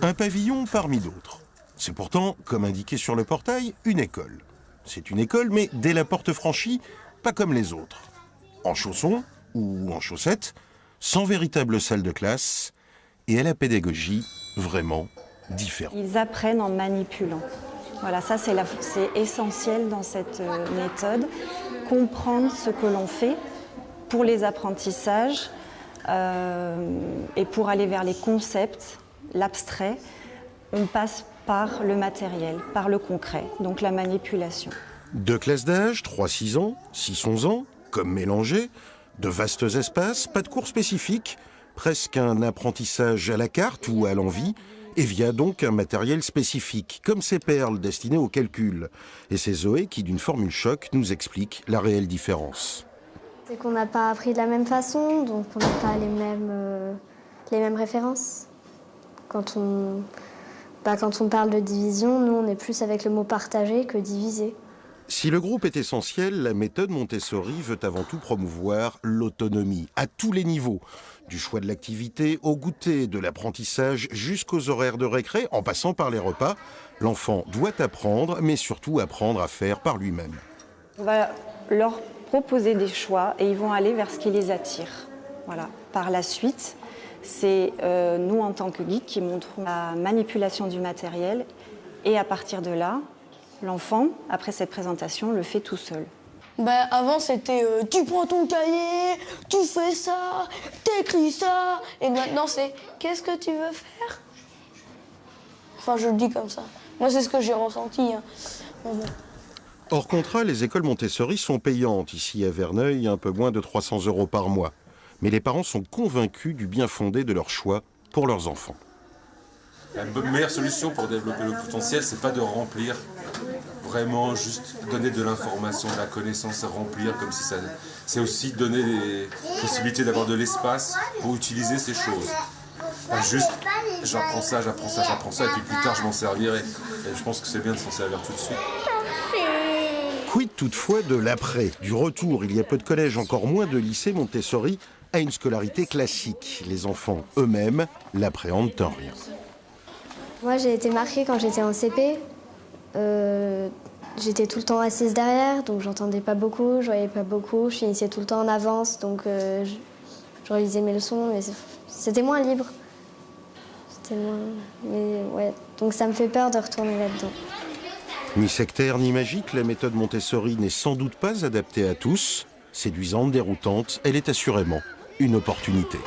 Un pavillon parmi d'autres. C'est pourtant, comme indiqué sur le portail, une école. C'est une école, mais dès la porte franchie, pas comme les autres. En chaussons ou en chaussettes, sans véritable salle de classe, et à la pédagogie vraiment différente. Ils apprennent en manipulant. Voilà, ça c'est essentiel dans cette méthode. Comprendre ce que l'on fait pour les apprentissages et pour aller vers les concepts, l'abstrait, on passe par le matériel, par le concret, donc la manipulation. 2 classes d'âge, 3-6 ans, 6-11 ans, comme mélangés, de vastes espaces, pas de cours spécifiques, presque un apprentissage à la carte ou à l'envie, et via donc un matériel spécifique, comme ces perles destinées au calcul. Et c'est Zoé qui, d'une formule choc, nous explique la réelle différence. C'est qu'on n'a pas appris de la même façon, donc on n'a pas les mêmes références. Quand on parle de division, nous on est plus avec le mot partager que diviser. Si le groupe est essentiel, la méthode Montessori veut avant tout promouvoir l'autonomie, à tous les niveaux. Du choix de l'activité au goûter, de l'apprentissage jusqu'aux horaires de récré, en passant par les repas, l'enfant doit apprendre, mais surtout apprendre à faire par lui-même. On va leur proposer des choix et ils vont aller vers ce qui les attire. Voilà. Par la suite, c'est nous en tant que guides qui montrons la manipulation du matériel et à partir de là, l'enfant, après cette présentation, le fait tout seul. Avant, c'était tu prends ton cahier, tu fais ça, t'écris ça. Et maintenant, c'est qu'est-ce que tu veux faire? Enfin, je le dis comme ça. Moi, c'est ce que j'ai ressenti. Hein. Hors contrat, les écoles Montessori sont payantes. Ici, à Verneuil, un peu moins de 300 € par mois. Mais les parents sont convaincus du bien fondé de leur choix pour leurs enfants. La meilleure solution pour développer le potentiel, c'est pas de remplir. Vraiment, juste donner de l'information, de la connaissance à remplir, comme si ça... C'est aussi donner des possibilités d'avoir de l'espace pour utiliser ces choses. Pas juste, j'apprends ça, et puis plus tard, je m'en servirai. Et je pense que c'est bien de s'en servir tout de suite. Quid toutefois de l'après, du retour, il y a peu de collèges, encore moins de lycées Montessori, à une scolarité classique. Les enfants eux-mêmes l'appréhendent en rien. Moi, j'ai été marquée quand j'étais en CP. J'étais tout le temps assise derrière, donc j'entendais pas beaucoup, je voyais pas beaucoup, je finissais tout le temps en avance, donc je réalisais mes leçons, mais c'était moins libre. Mais ouais, donc ça me fait peur de retourner là-dedans. Ni sectaire ni magique, la méthode Montessori n'est sans doute pas adaptée à tous. Séduisante, déroutante, elle est assurément une opportunité.